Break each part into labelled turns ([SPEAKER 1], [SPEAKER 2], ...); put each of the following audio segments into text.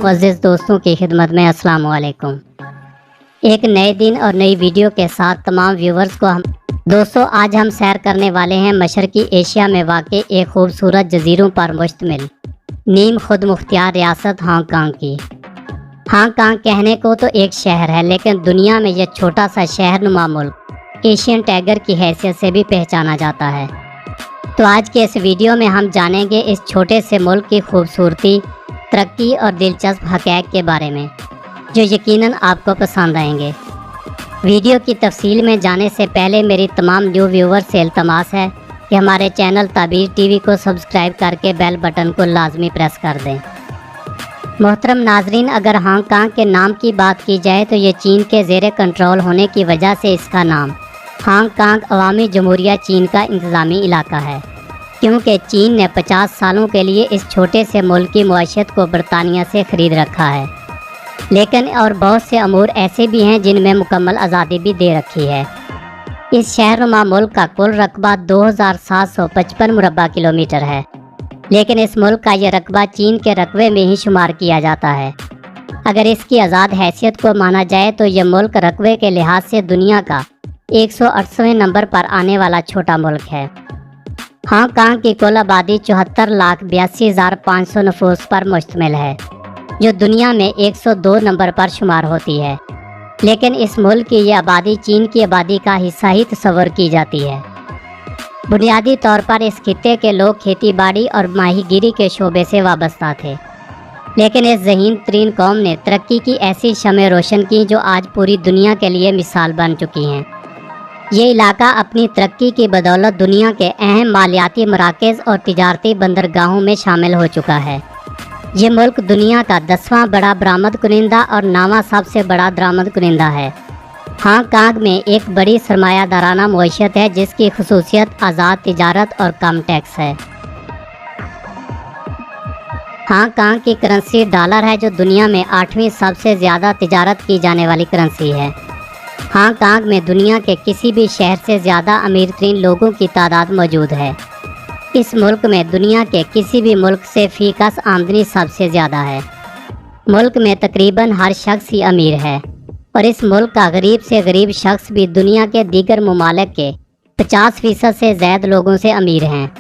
[SPEAKER 1] मुअज़्ज़िज़ दोस्तों की खिदमत में अस्सलाम वालेकुम। एक नए दिन और नई वीडियो के साथ तमाम व्यूवर्स को दोस्तों आज हम सैर करने वाले हैं मशरकी एशिया में वाक़ई एक खूबसूरत जजीरों पर मुश्तमिल नीम खुद मुख्तियार रियासत हांगकांग की। हांगकांग कहने को तो एक शहर है, लेकिन दुनिया में यह छोटा सा शहरनुमा मुल्क एशियन टाइगर की हैसियत से भी पहचाना जाता है। तो आज के इस वीडियो में हम जानेंगे इस छोटे से मुल्क की खूबसूरती, तरक्की और दिलचस्प हक़ाइक़ के बारे में, जो यकीनन आपको पसंद आएंगे। वीडियो की तफसील में जाने से पहले मेरी तमाम न्यू व्यूवर से इल्तमास है कि हमारे चैनल ताबीर टीवी को सब्सक्राइब करके बेल बटन को लाजमी प्रेस कर दें। मोहतरम नाजरीन, अगर हांगकांग के नाम की बात की जाए तो ये चीन के ज़ेरे कंट्रोल होने की वजह से इसका नाम हांगकांग अवामी जमहूरिया चीन का इंतज़ामी इलाका है, क्योंकि चीन ने 50 सालों के लिए इस छोटे से मुल्क की मुआशत को बरतानिया से ख़रीद रखा है। लेकिन और बहुत से अमूर ऐसे भी हैं जिनमें मुकम्मल आज़ादी भी दे रखी है। इस शहरनुमा मुल्क का कुल रकबा 2755 मुरबा किलोमीटर है, लेकिन इस मुल्क का यह रकबा चीन के रकबे में ही शुमार किया जाता है। अगर इसकी आज़ाद हैसियत को माना जाए तो यह मुल्क रकबे के लिहाज से दुनिया का 188वें नंबर पर आने वाला छोटा मुल्क है। हांगकांग की कुल आबादी 74,82,500 नफूस पर मुश्तमिल है, जो दुनिया में 102 नंबर पर शुमार होती है। लेकिन इस मुल्क की यह आबादी चीन की आबादी का हिस्सा ही तस्वर की जाती है। बुनियादी तौर पर इस खित्ते के लोग खेती बाड़ी और माहीगीरी के शोबे से वाबस्ता थे, लेकिन इस ज़हीन तरीन कौम ने तरक्की की ऐसी शमें रोशन की जो आज पूरी दुनिया के लिए मिसाल बन चुकी हैं। ये इलाका अपनी तरक्की की बदौलत दुनिया के अहम मालियाती मराकज़ और तिजारती बंदरगाहों में शामिल हो चुका है। ये मुल्क दुनिया का 10वां बड़ा बरामद कुनिंदा और 9वां सबसे बड़ा दरामद कुनिंदा है। हांगकांग में एक बड़ी सरमायादाराना मईशत है, जिसकी खसूसियत आज़ाद तिजारत और कम टैक्स है। हांगकांग की करेंसी डॉलर है, जो दुनिया में 8वीं सबसे ज़्यादा तिजारत की जाने वाली करेंसी है। हांगकांग में दुनिया के किसी भी शहर से ज़्यादा अमीर तरीन लोगों की तादाद मौजूद है। इस मुल्क में दुनिया के किसी भी मुल्क से फ़ीकस आमदनी सबसे ज़्यादा है। मुल्क में तकरीबन हर शख्स ही अमीर है, और इस मुल्क का गरीब से गरीब शख्स भी दुनिया के दीगर ममालिक के 50% से ज़्यादा लोगों से अमीर हैं।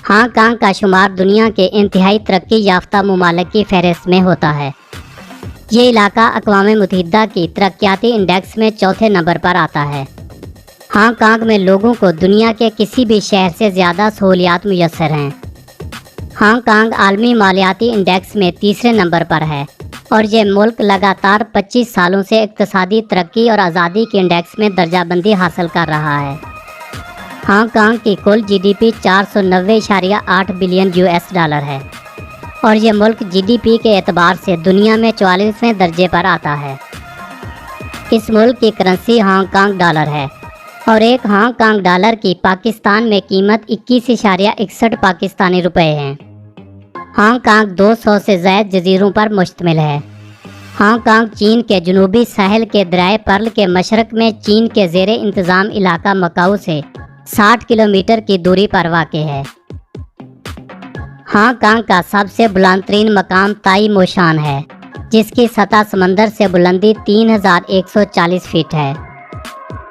[SPEAKER 1] हांगकांग का शुमार दुनिया के इंतहाई तरक्की याफ्ता ममालिक की फहरिस्त में होता है। ये इलाका अक़वाम मुत्तहिदा की तरक्याती इंडेक्स में 4थे नंबर पर आता है। हांगकांग में लोगों को दुनिया के किसी भी शहर से ज़्यादा सहूलियात मुयस्सर हैं। हांगकांग आलमी मालियाती इंडेक्स में 3रे नंबर पर है, और यह मुल्क लगातार 25 सालों से इक़्तिसादी तरक्की और आज़ादी के इंडेक्स में दर्जाबंदी हासिल कर रहा है। हांगकांग की कुल GDP 490.8 बिलियन US डॉलर है, और यह मुल्क GDP के एतबार से दुनिया में 44वें दर्जे पर आता है। इस मुल्क की करेंसी हांगकांग डॉलर है, और एक हांगकांग डॉलर की पाकिस्तान में कीमत 21.61 पाकिस्तानी रुपए है। हांगकांग 200 से ज़ायद जजीरों पर मुश्तमिल है। हांगकांग चीन के जनूबी साहिल के दरियाए पर्ल के मशरक में चीन के ज़ेरे इंतज़ाम इलाका मकाऊ से 60 किलोमीटर की दूरी पर वाक़ है। हांगकांग का सबसे बुलंदतरीन मकाम ताई मोशान है, जिसकी सतह समंदर से बुलंदी 3140 फीट है।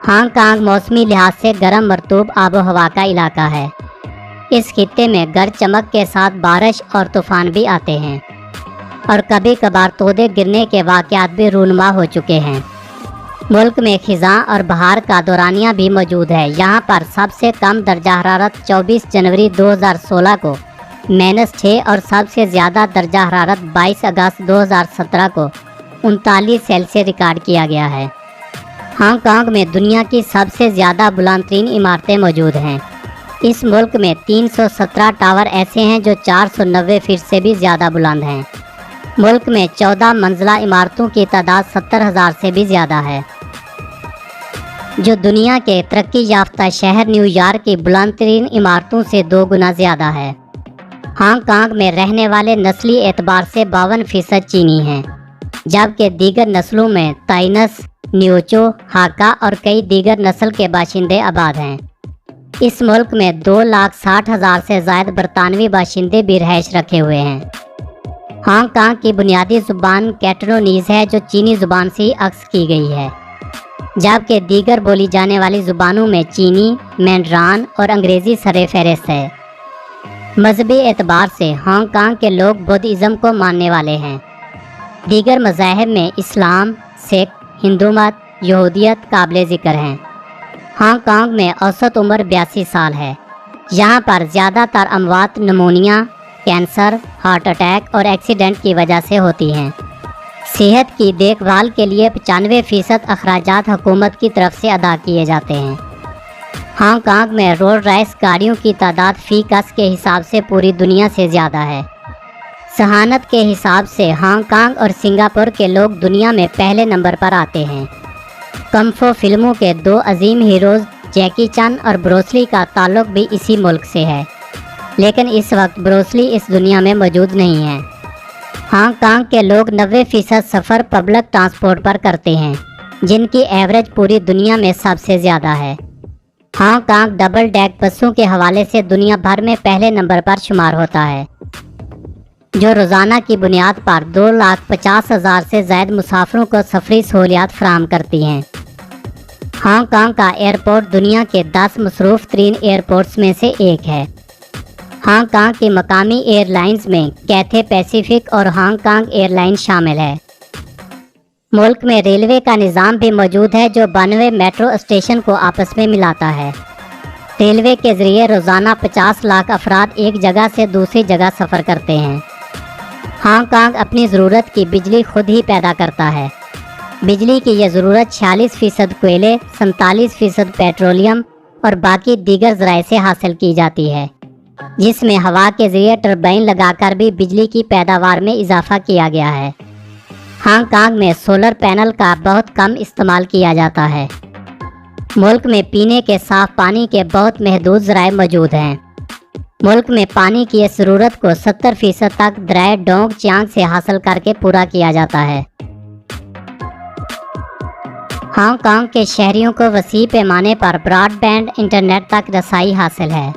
[SPEAKER 1] हांगकांग मौसमी लिहाज से गर्म मरतूब आबो हवा का इलाका है। इस खित्ते में गरज चमक के साथ बारिश और तूफ़ान भी आते हैं, और कभी कभार तोदे गिरने के वाक़यात भी रूनुमा हो चुके हैं। मुल्क में खिज़ां और बहार का दौरानिया भी मौजूद है। यहाँ पर सबसे कम दर्जा हरारत 24 जनवरी 2016 को -6 और सबसे ज़्यादा दर्जा हरारत 22 अगस्त 2017 को 39 सेल्सियस रिकॉर्ड किया गया है। हांगकांग में दुनिया की सबसे ज़्यादा बुलंदतरीन इमारतें मौजूद हैं। इस मुल्क में 317 टावर ऐसे हैं जो 490 फीट से भी ज़्यादा बुलंद हैं। मुल्क में 14 मंजिला इमारतों की तादाद 70,000 से भी ज़्यादा है, जो दुनिया के तरक्की याफ्ता शहर न्यूयॉर्क की बुलंदतरीन इमारतों से 2 गुना ज़्यादा है। हांगकांग में रहने वाले नस्ली एतबार से 52% चीनी हैं, जबकि दीगर नस्लों में ताइनस, न्योचो, हाका और कई दीगर नस्ल के बाशिंदे आबाद हैं। इस मुल्क में 2,60,000 से ज़ायद बरतानवी बाशिंदे भी रहायश रखे हुए हैं। ہانگ کانگ کی بنیادی زبان کینٹونیز ہے جو چینی زبان سے ہی اخذ کی گئی ہے، جبکہ دیگر بولی جانے والی زبانوں میں چینی، مینڈرین اور انگریزی سر فہرست ہے۔ مذہبی اعتبار سے ہانگ کانگ کے لوگ بدھزم کو ماننے والے ہیں۔ دیگر مذاہب میں اسلام، سکھ، ہندو مت، یہودیت قابل ذکر ہیں۔ ہانگ کانگ میں اوسط عمر 82 سال ہے۔ یہاں پر زیادہ تر اموات نمونیا، کینسر، ہارٹ اٹیک اور ایکسیڈنٹ کی وجہ سے ہوتی ہیں۔ صحت کی دیکھ بھال کے لیے 95% اخراجات حکومت کی طرف سے ادا کیے جاتے ہیں۔ ہانگ کانگ میں رولز رائس گاڑیوں کی تعداد فی کس کے حساب سے پوری دنیا سے زیادہ ہے۔ ذہانت کے حساب سے ہانگ کانگ اور سنگاپور کے لوگ دنیا میں پہلے نمبر پر آتے ہیں۔ کنگ فو فلموں کے 2 عظیم ہیروز جیکی چان اور بروس لی کا تعلق بھی اسی ملک سے ہے، لیکن اس وقت بروس لی اس دنیا میں موجود نہیں ہے۔ ہانگ کانگ کے لوگ 90% سفر پبلک ٹرانسپورٹ پر کرتے ہیں، جن کی ایوریج پوری دنیا میں سب سے زیادہ ہے۔ ہانگ کانگ ڈبل ڈیک بسوں کے حوالے سے دنیا بھر میں پہلے نمبر پر شمار ہوتا ہے، جو روزانہ کی بنیاد پر 2,50,000 سے زائد مسافروں کو سفری سہولیات فراہم کرتی ہیں۔ ہانگ کانگ کا ایئرپورٹ دنیا کے 10 مصروف ترین ایئرپورٹس میں سے ایک ہے۔ ہانگ کانگ کی مقامی ایئر لائنز میں کیتھے پیسیفک اور ہانگ کانگ ایئر لائن شامل ہے۔ ملک میں ریلوے کا نظام بھی موجود ہے جو 92 میٹرو اسٹیشن کو آپس میں ملاتا ہے۔ ریلوے کے ذریعے روزانہ 50 لاکھ افراد ایک جگہ سے دوسری جگہ سفر کرتے ہیں۔ ہانگ کانگ اپنی ضرورت کی بجلی خود ہی پیدا کرتا ہے۔ بجلی کی یہ ضرورت 46% کوئلے، 47% پیٹرولیم اور باقی دیگر ذرائع سے حاصل کی جاتی ہے، جس میں ہوا کے ذریعے ٹربائن لگا کر بھی بجلی کی پیداوار میں اضافہ کیا گیا ہے۔ ہانگ کانگ میں سولر پینل کا بہت کم استعمال کیا جاتا ہے۔ ملک میں پینے کے صاف پانی کے بہت محدود ذرائع موجود ہیں۔ ملک میں پانی کی اس ضرورت کو 70% تک دریائے ڈونگ چیانگ سے حاصل کر کے پورا کیا جاتا ہے۔ ہانگ کانگ کے شہریوں کو وسیع پیمانے پر براڈ بینڈ انٹرنیٹ تک رسائی حاصل ہے۔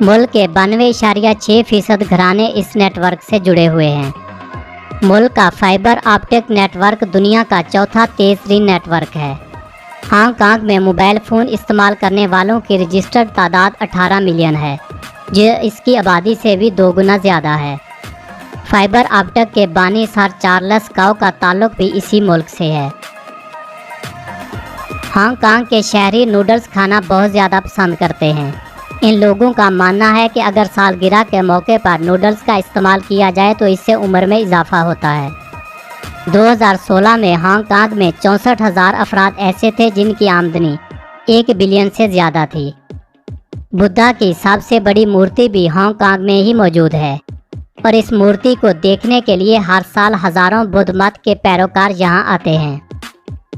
[SPEAKER 1] ملک کے 92.6% گھرانے اس نیٹ ورک سے جڑے ہوئے ہیں۔ ملک کا فائبر آپٹک نیٹ ورک دنیا کا چوتھا تیز ترین نیٹ ورک ہے۔ ہانگ کانگ میں موبائل فون استعمال کرنے والوں کی رجسٹرڈ تعداد 18 ملین ہے، جو اس کی آبادی سے بھی 2 گنا زیادہ ہے۔ فائبر آپٹک کے بانی سر چارلس کاؤ کا تعلق بھی اسی ملک سے ہے۔ ہانگ کانگ کے شہری نوڈلز کھانا بہت زیادہ پسند کرتے ہیں۔ ان لوگوں کا ماننا ہے کہ اگر سالگرہ کے موقع پر نوڈلز کا استعمال کیا جائے تو اس سے عمر میں اضافہ ہوتا ہے۔ 2016 میں ہانگ کانگ میں 64,000 افراد ایسے تھے جن کی آمدنی 1 بلین سے زیادہ تھی۔ بدھا کی سب سے بڑی مورتی بھی ہانگ کانگ میں ہی موجود ہے، اور اس مورتی کو دیکھنے کے لیے ہر سال ہزاروں بدھ مت کے پیروکار یہاں آتے ہیں۔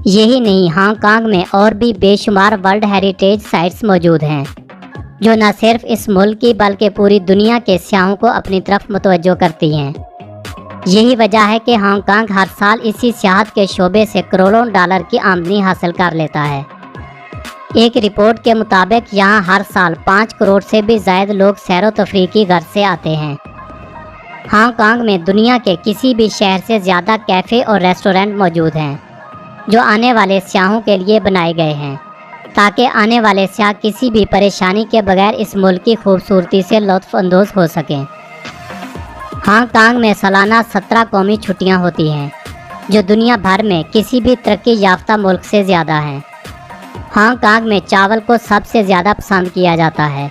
[SPEAKER 1] یہی نہیں، ہانگ کانگ میں اور بھی بے شمار ورلڈ ہیریٹیج سائٹس موجود ہیں، جو نہ صرف اس ملک کی بلکہ پوری دنیا کے سیاحوں کو اپنی طرف متوجہ کرتی ہیں۔ یہی وجہ ہے کہ ہانگ کانگ ہر سال اسی سیاحت کے شعبے سے کروڑوں ڈالر کی آمدنی حاصل کر لیتا ہے۔ ایک رپورٹ کے مطابق یہاں ہر سال 5 کروڑ سے بھی زائد لوگ سیر و تفریح کی غرض سے آتے ہیں۔ ہانگ کانگ میں دنیا کے کسی بھی شہر سے زیادہ کیفے اور ریسٹورنٹ موجود ہیں، جو آنے والے سیاحوں کے لیے بنائے گئے ہیں، تاکہ آنے والے سیاح کسی بھی پریشانی کے بغیر اس ملک کی خوبصورتی سے لطف اندوز ہو سکیں۔ ہانگ کانگ میں سالانہ 17 قومی چھٹیاں ہوتی ہیں، جو دنیا بھر میں کسی بھی ترقی یافتہ ملک سے زیادہ ہیں۔ ہانگ کانگ میں چاول کو سب سے زیادہ پسند کیا جاتا ہے،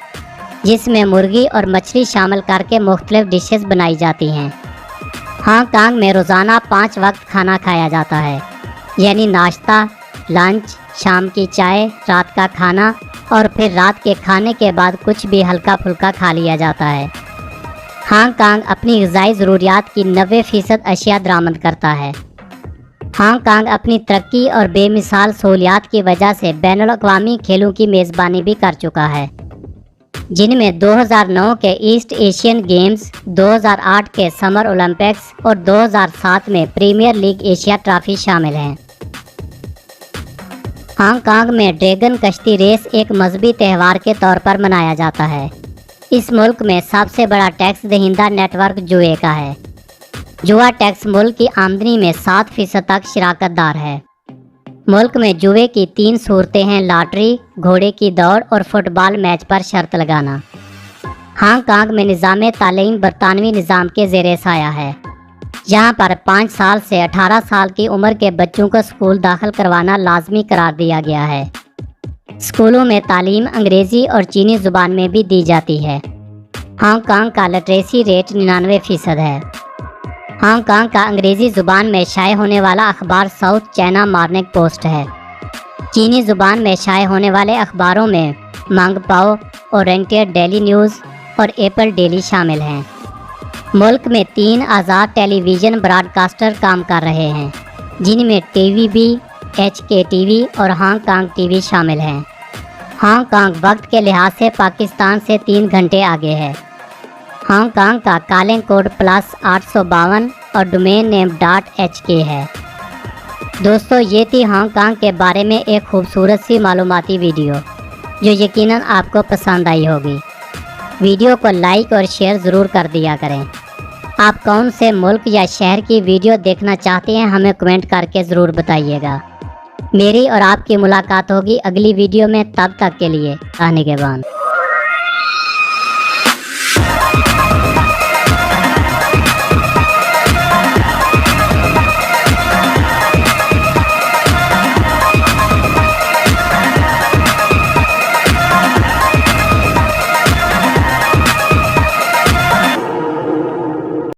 [SPEAKER 1] جس میں مرغی اور مچھلی شامل کر کے مختلف ڈشز بنائی جاتی ہیں۔ ہانگ کانگ میں روزانہ 5 وقت کھانا کھایا جاتا ہے، یعنی ناشتہ، لنچ، شام کی چائے، رات کا کھانا اور پھر رات کے کھانے کے بعد کچھ بھی ہلکا پھلکا کھا لیا جاتا ہے۔ ہانگ کانگ اپنی غذائی ضروریات کی 90% اشیاء درآمد کرتا ہے۔ ہانگ کانگ اپنی ترقی اور بے مثال سہولیات کی وجہ سے بین الاقوامی کھیلوں کی میزبانی بھی کر چکا ہے، جن میں 2009 کے ایسٹ ایشین گیمز، 2008 کے سمر اولمپکس اور 2007 میں پریمیئر لیگ ایشیا ٹرافی شامل ہیں۔ ہانگ کانگ میں ڈریگن کشتی ریس ایک مذہبی تہوار کے طور پر منایا جاتا ہے۔ اس ملک میں سب سے بڑا ٹیکس دہندہ نیٹ ورک جوئے کا ہے۔ जुआ टैक्स मुल्क की आमदनी में 7% तक शराकत दार है। मुल्क में जुए की 3 सूरतें हैं: लॉटरी, घोड़े की दौड़ और फुटबॉल मैच पर शर्त लगाना। हांगकांग में निज़ाम तालीम बरतानवी निज़ाम के ज़ेरे साया है, जहां पर 5 साल से 18 साल की उम्र के बच्चों को स्कूल दाखिल करवाना लाजमी करार दिया गया है। स्कूलों में तालीम अंग्रेज़ी और चीनी ज़ुबान में भी दी जाती है। हांगकांग का लिटरेसी रेट 99% है। हांगकांग का अंग्रेज़ी ज़ुबान में शाये होने वाला अखबार साउथ चाइना मॉर्निंग पोस्ट है। चीनी ज़ुबान में शाये होने वाले अखबारों में मांगपाओ, ओरिएंटेड डेली न्यूज़ और एप्पल डेली शामिल हैं। मुल्क में 3 आज़ाद टेलीविज़न ब्रॉडकास्टर काम कर रहे हैं, जिनमें TVB, HKTV और हांगकांग TV शामिल हैं। हांगकांग वक्त के लिहाज से पाकिस्तान से 3 घंटे आगे है। हांगकांग का कॉलिंग कोड +852 और डोमेन नेम .hk है। दोस्तों, ये थी हांगकांग के बारे में एक खूबसूरत सी मालूमाती वीडियो, जो यकीनन आपको पसंद आई होगी। वीडियो को लाइक और शेयर ज़रूर कर दिया करें। आप कौन से मुल्क या शहर की वीडियो देखना चाहते हैं, हमें कमेंट करके ज़रूर बताइएगा। मेरी और आपकी मुलाकात होगी अगली वीडियो में। तब तक के लिए निगहबान।